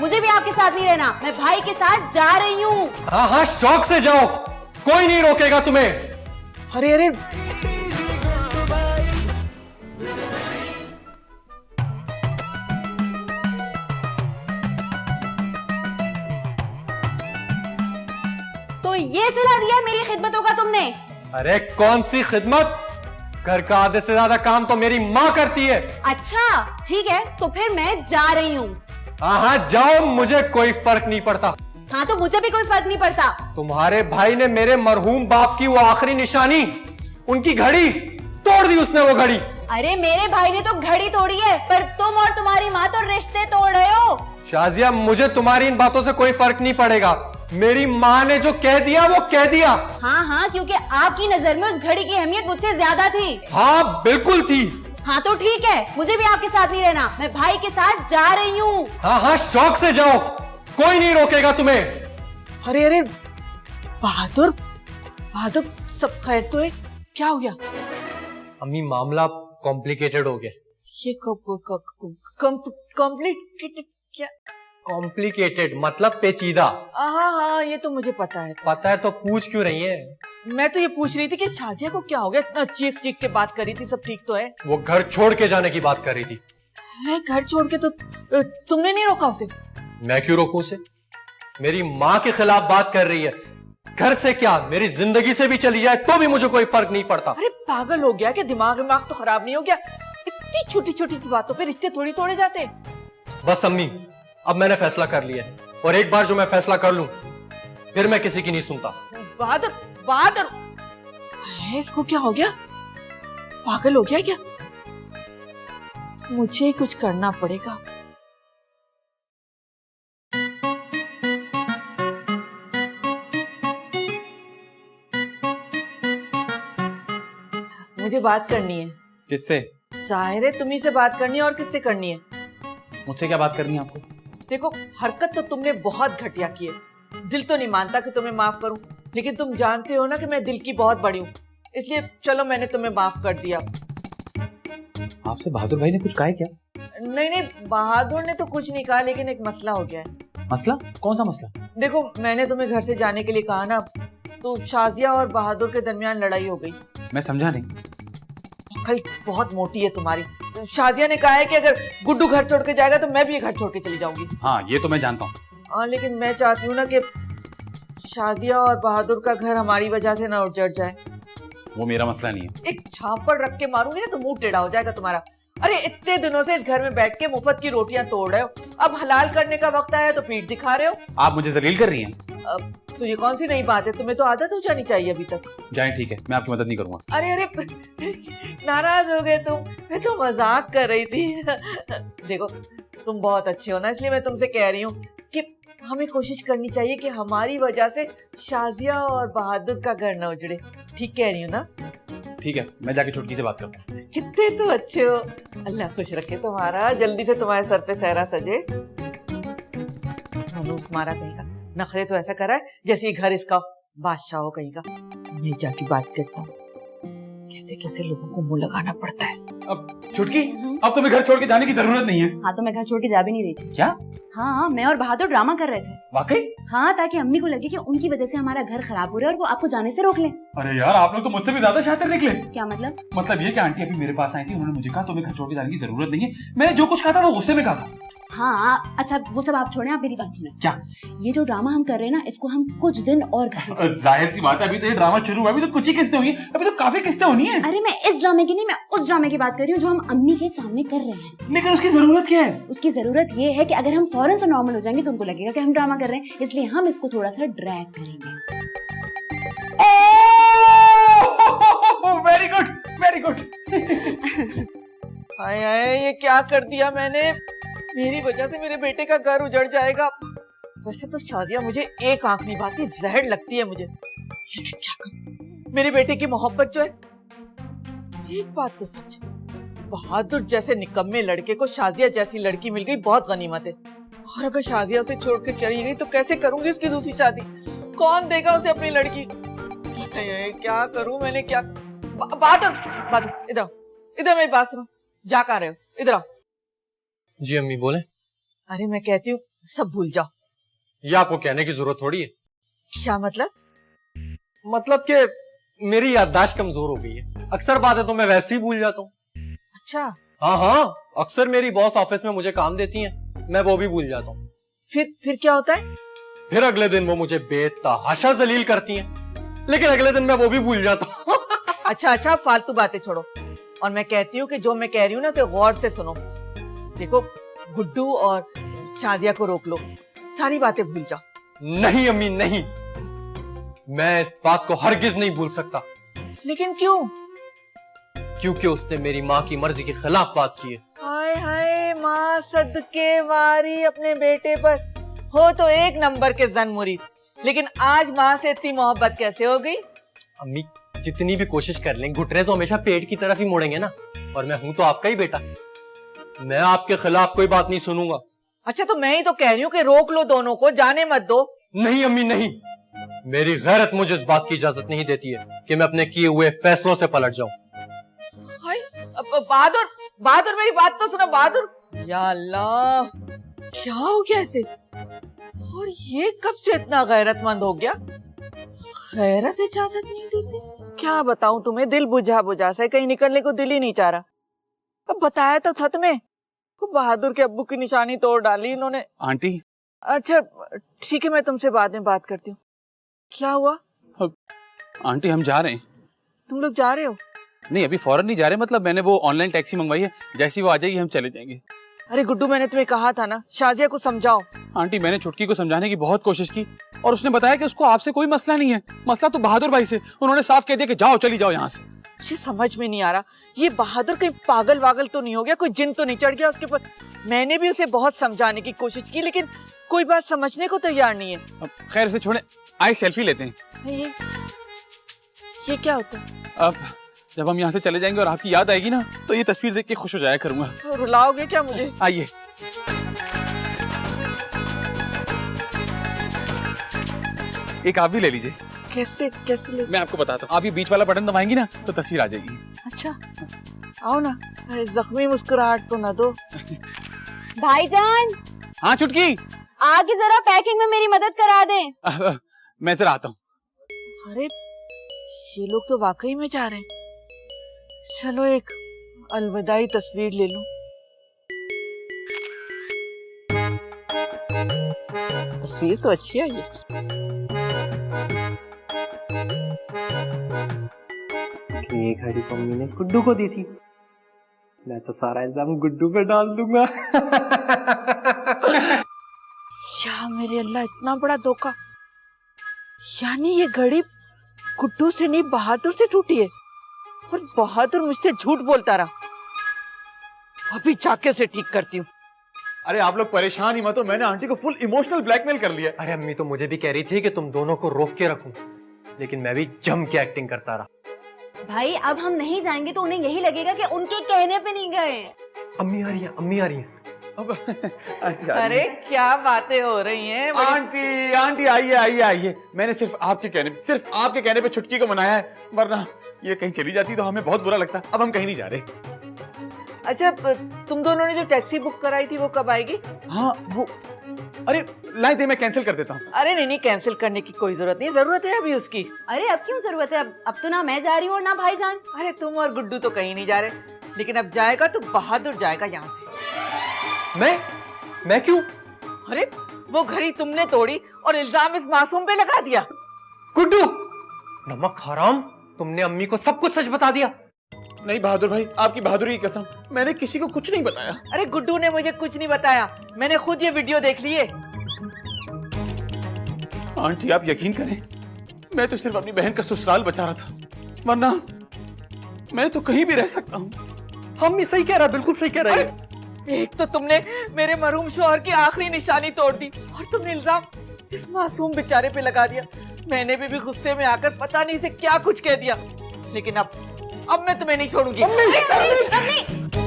मुझे भी आपके साथ नहीं रहना, मैं भाई के साथ जा रही हूँ। हाँ हाँ शौक से जाओ, कोई नहीं रोकेगा तुम्हें। अरे अरे तो ये सिला दिया मेरी खिदमतों का तुमने? अरे कौन सी खिदमत, घर का आधे से ज्यादा काम तो मेरी माँ करती है। अच्छा ठीक है, तो फिर मैं जा रही हूँ। हाँ हाँ जाओ, मुझे कोई फर्क नहीं पड़ता। हाँ तो मुझे भी कोई फर्क नहीं पड़ता। तुम्हारे भाई ने मेरे मरहूम बाप की वो आखिरी निशानी, उनकी घड़ी तोड़ दी उसने, वो घड़ी। अरे मेरे भाई ने तो घड़ी तोड़ी है, पर तुम और तुम्हारी माँ तो रिश्ते तोड़ रहे हो। शाजिया मुझे तुम्हारी इन बातों से कोई फर्क नहीं पड़ेगा, मेरी माँ ने जो कह दिया वो कह दिया। हाँ हाँ, क्योंकि आपकी नजर में उस घड़ी की अहमियत मुझसे ज्यादा थी। हाँ बिल्कुल थी। हाँ तो ठीक है, मुझे भी आपके साथ नहीं रहना, मैं भाई के साथ जा रही हूँ। हाँ हाँ शौक से जाओ, कोई नहीं रोकेगा तुम्हें। अरे अरे बहादुर बहादुर, सब खैर तो है? क्या हो गया? अम्मी मामला कॉम्प्लिकेटेड हो गया। ये कॉम्प्लिकेटेड क्या? कॉम्प्लिकेटेड मतलब पेचीदा। हाँ हाँ, ये तो मुझे पता है। पता है तो पूछ क्यों रही है? मैं तो ये पूछ रही थी कि शाजिया को क्या हो गया, इतना चीख चीख के बात करी थी, सब ठीक तो है? वो घर छोड़ के जाने की बात कर रही थी। है घर छोड़ के? तो तुमने नहीं रोका उसे? मैं क्यों रोकूं उसे? मेरी माँ के खिलाफ बात कर रही है। घर से क्या, मेरी जिंदगी से भी चली जाए तो भी मुझे कोई फर्क नहीं पड़ता। अरे पागल हो गया कि दिमाग तो खराब नहीं हो गया? इतनी छोटी छोटी सी बातों पे रिश्ते थोड़ी तोड़े जाते हैं। बस अम्मी, अब मैंने फैसला कर लिया है, और एक बार जो मैं फैसला कर लूं फिर मैं किसी की नहीं सुनता। बहादुर बहादुर, इसको क्या हो गया? पागल हो गया क्या? मुझे ही कुछ करना पड़ेगा। मुझे बात करनी है। किससे? जाहिर है तुम्ही से बात करनी है, और किससे करनी है? मुझसे क्या बात करनी है आपको? देखो, हरकत तो तुमने बहुत घटिया की है। दिल तो नहीं मानता कि तुम्हें माफ करूं, लेकिन तुम जानते हो ना कि मैं दिल की बहुत बड़ी हूँ, इसलिए चलो मैंने तुम्हें माफ कर दिया। आपसे बहादुर भाई ने कुछ कहा है क्या? नहीं नहीं, बहादुर ने तो कुछ नहीं कहा, लेकिन एक मसला हो गया है। मसला? कौन सा मसला? देखो, मैंने तुम्हें घर से जाने के लिए कहा ना, तो शाजिया और बहादुर के दरमियान लड़ाई हो गई। मैं समझा नहीं। अकल बहुत मोटी है तुम्हारी। शाजिया ने कहा है कि अगर गुड्डू घर छोड़ के जाएगा तो मैं भी ये घर छोड़ के चली जाऊंगी। हाँ ये तो मैं जानता हूँ। लेकिन मैं चाहती हूँ ना कि शाजिया और बहादुर का घर हमारी वजह से ना उजड़ जाए। वो मेरा मसला नहीं है। एक छापड़ रख के मारूंगी ना तो मुंह टेढ़ा हो जाएगा तुम्हारा। अरे इतने दिनों से इस घर में बैठ के मुफ्त की रोटियां तोड़ रहे हो, अब हलाल करने का वक्त आया तो पीठ दिखा रहे हो। आप मुझे जलील कर रही हैं। तो ये कौन सी नई बात है? तुम्हें तो आदत हो जानी चाहिए अभी तक। जाए ठीक है, मैं आपकी मदद नहीं करूंगा। अरे अरे नाराज हो गए तुम? मैं तो मजाक कर रही थी। देखो, तुम बहुत अच्छे हो ना, इसलिए मैं तुमसे कह रही हूँ कि हमें कोशिश करनी चाहिए कि हमारी वजह से शाजिया और बहादुर का घर न उजड़े। ठीक कह रही हूँ ना? ठीक है, मैं जाके छुटकी से बात करता हूँ। कितने तो अच्छे हो, अल्लाह खुश रखे तुम्हारा, जल्दी से तुम्हारे सर पे सहरा सजे। मनूस मारा कहीं का, नखरे तो ऐसा करा है जैसे ये घर इसका बादशाह हो कहीं का। मैं जाके बात करता हूँ, कैसे कैसे लोगों को मुंह लगाना पड़ता है। अब छुटकी, अब तुम्हें घर छोड़ के जाने की जरूरत नहीं है। हाँ तो मैं घर छोड़ के जा भी नहीं रही थी। क्या? हाँ, मैं और बहादुर ड्रामा कर रहे थे। वाकई? हाँ, ताकि अम्मी को लगे कि उनकी वजह से हमारा घर खराब हो रहा है और वो आपको जाने से रोक लें। अरे यार, आप लोग तो मुझसे भी ज्यादा शातिर निकले। क्या मतलब? मतलब ये कि आंटी अभी मेरे पास आई थी, उन्होंने मुझे कहा तुम्हें घर छोड़ के जाने की जरूरत नहीं है। मैंने जो कुछ कहा था वो गुस्से में कहा था। हाँ अच्छा, वो सब आप छोड़ें, आप मेरी बात सुने। क्या? ये जो ड्रामा हम कर रहे हैं ना, इसको हम कुछ दिन और घसीटेंगे। जाहिर सी बात है, अभी तो ये ड्रामा शुरू हुआ, अभी तो कुछ ही किस्तें हुई हैं, अभी तो काफी किस्तें होनी है। अरे मैं इस ड्रामे की नहीं, मैं उस ड्रामे की बात कर रही हूँ जो हम अम्मी के सामने कर रहे हैं। लेकिन उसकी जरूरत क्या है? उसकी जरूरत ये है कि अगर हम फौरन से नॉर्मल हो जाएंगे तो उनको लगेगा कि हम ड्रामा कर रहे हैं, इसलिए हम इसको थोड़ा सा ड्रैग करेंगे। Very good, very good. हाय हाय, ये क्या कर दिया मैंने? मेरी वजह से मेरे बेटे का घर उजड़ जाएगा। वैसे तो शादिया मुझे एक आंख नहीं भाती, जहर लगती है मुझे। लेकिन क्या करूं, मेरे बेटे की मोहब्बत जो है। एक बात तो सच है, बहादुर जैसे निकम्मे लड़के को शाजिया जैसी लड़की मिल गई, बहुत गनीमत है। और अगर शाजिया उसे छोड़ कर चली गई तो कैसे करूंगी उसकी दूसरी शादी? कौन देगा उसे अपनी लड़की? क्या करूं मैंने, क्या? बहादुर बहादुर, इधर इधर मेरी बात सुनो। जा कहाँ रहे हो? इधर आओ। जी अम्मी बोले। अरे मैं कहती हूँ सब भूल जाओ। ये आपको कहने की जरूरत थोड़ी है। क्या मतलब? मतलब कि मेरी याददाश्त कमजोर हो गई है, अक्सर बातें तो मैं वैसे ही भूल जाता हूँ। अच्छा, हाँ हाँ, अक्सर मेरी बॉस ऑफिस में मुझे काम देती हैं, मैं वो भी भूल जाता हूँ। फिर क्या होता है? फिर अगले दिन वो मुझे बेतहाशा जलील करती हैं, लेकिन अगले दिन मैं वो भी भूल जाता हूँ। अच्छा, फालतू बातें छोड़ो और मैं कहती हूँ कि जो मैं कह रही हूँ ना, उसे गौर से सुनो। देखो, गुड्डू और शाजिया को रोक लो, सारी बातें भूल जाओ। नहीं अम्मी नहीं, मैं इस बात को हरगिज नहीं भूल सकता। लेकिन क्यों? क्योंकि उसने मेरी माँ की मर्जी के खिलाफ बात की है। हाय हाय, माँ सदके वारी अपने बेटे पर। हो तो एक नंबर के जन मुरीद, लेकिन आज माँ से इतनी मोहब्बत कैसे हो गई? अम्मी जितनी भी कोशिश कर लें, घुटने तो हमेशा पेट की तरफ ही मुड़ेंगे ना, और मैं हूं तो आपका ही बेटा। मैं आपके खिलाफ कोई बात नहीं सुनूंगा। अच्छा, तो मैं ही तो कह रही हूँ कि रोक लो दोनों को, जाने मत दो। नहीं अम्मी नहीं, मेरी गैरत मुझे इस बात की इजाजत नहीं देती है कि मैं अपने किए हुए फैसलों से पलट जाऊं। हाय, बहादुर मेरी बात तो सुनो बहादुर। या अल्लाह, क्या हो गया ऐसे? और ये कब से इतना गैरतमंद हो गया? गैरत इजाजत नहीं देती? क्या बताऊं तुम्हें, दिल बुझा से कहीं निकलने को दिल ही नहीं चाह रहा। अब बताया तो सच में, बहादुर के अब्बू की निशानी तोड़ डाली इन्होंने। आंटी। अच्छा ठीक है, मैं तुमसे बाद में बात करती हूँ। क्या हुआ? आंटी हम जा रहे हैं। तुम लोग जा रहे हो? नहीं अभी फौरन नहीं जा रहे, मतलब मैंने वो ऑनलाइन टैक्सी मंगवाई है, जैसी वो आ जाएगी हम चले जाएंगे। अरे गुड्डू, मैंने तुम्हें कहा था ना, शाजिया को समझाओ। आंटी मैंने छुटकी को समझाने की बहुत कोशिश की और उसने बताया कि उसको आपसे कोई मसला नहीं है, मसला तो बहादुर भाई से। उन्होंने साफ कह दिया कि जाओ, चली जाओ यहाँ से। मुझे समझ में नहीं आ रहा, ये बहादुर कहीं पागल वागल तो नहीं हो गया, कोई जिन तो नहीं चढ़ गया उसके ऊपर? मैंने भी उसे बहुत समझाने की कोशिश की, लेकिन कोई बात समझने को तैयार नहीं है। अब खैर से छोड़े, आए सेल्फी लेते हैं। ये क्या होता है? अब जब हम यहाँ से चले जाएंगे और आपकी याद आएगी ना, तो ये तस्वीर देख के खुश हो जाया करूंगा। रुलाओगे क्या मुझे? आइए। एक आप भी ले लीजिए। कैसे ले? मैं आपको बताता हूँ, आप ये बीच वाला बटन दबाएंगी ना तो तस्वीर आ जाएगी। अच्छा आओ ना, जख्मी मुस्कुराहट तो ना दो। भाईजान, हाँ चुटकी, आगे जरा पैकिंग में मेरी मदद करा दें। मैं जरा आता हूँ। अरे ये लोग तो वाकई में जा रहे हैं। चलो एक अलविदाई तस्वीर ले लूं। तस्वीर तो अच्छी है ये। ये घड़ी तो अम्मी ने गुड्डू को दी थी, मैं तो सारा इल्जाम गुड्डू पे डाल दूंगा। या मेरे अल्लाह, इतना बड़ा धोखा! यानी ये घड़ी गुड्डू से नहीं बहादुर से टूटी है, और बहादुर मुझसे झूठ बोलता रहा। अभी जाके से ठीक करती हूँ। अरे आप लोग परेशान ही मत हो, मैंने आंटी को फुल इमोशनल ब्लैकमेल कर लिया। अरे अम्मी तो मुझे भी कह रही थी कि तुम दोनों को रोक के रखूं, लेकिन मैं भी जम के एक्टिंग करता रहा। भाई अब हम नहीं जाएंगे तो उन्हें यही लगेगा कि उनके कहने पे नहीं गए। अम्मी आ रही है, अम्मी आ रही है। अच्छा, अरे क्या बातें हो रही हैं? आंटी आंटी आइए आइए आइए, मैंने सिर्फ आपके कहने पे छुटकी को मनाया है, वरना ये कहीं चली जाती तो हमें बहुत बुरा लगता। अब हम कहीं नहीं जा रहे। अच्छा, तुम दोनों ने जो टैक्सी बुक कराई थी वो कब आएगी? हाँ वो, अरे लाई दे, मैं कैंसिल कर देता हूँ। अरे नहीं, कैंसिल करने की कोई जरूरत नहीं, जरूरत है अभी उसकी। अरे अब क्यों जरूरत है? अब तो ना मैं जा रही हूँ और ना भाईजान। अरे तुम और गुड्डू तो कहीं नहीं जा रहे, लेकिन अब जाएगा तो बहादुर जाएगा यहाँ से। मैं क्यों? अरे वो घड़ी तुमने तोड़ी और इल्जाम इस मासूम पे लगा दिया। गुड्डू, नमक हराम, तुमने अम्मी को सब कुछ सच बता दिया। नहीं बहादुर भाई, आपकी बहादुरी की कसम, मैंने किसी को कुछ नहीं बताया। अरे गुड्डू ने मुझे कुछ नहीं बताया, मैंने खुद ये वीडियो देख ली है। आंटी आप यकीन करें, मैं तो सिर्फ अपनी बहन का ससुराल बचा रहा था, वरना मैं तो कहीं भी रह सकता हूँ। हम सही कह रहा, बिल्कुल सही कह रहा है। एक तो तुमने मेरे मरहूम शौहर की आखिरी निशानी तोड़ दी, और तुमने इल्जाम इस मासूम बेचारे पे लगा दिया। मैंने भी गुस्से में आकर पता नहीं से क्या कुछ कह दिया, लेकिन अब मैं तुम्हें नहीं छोड़ूंगी। अम्मी!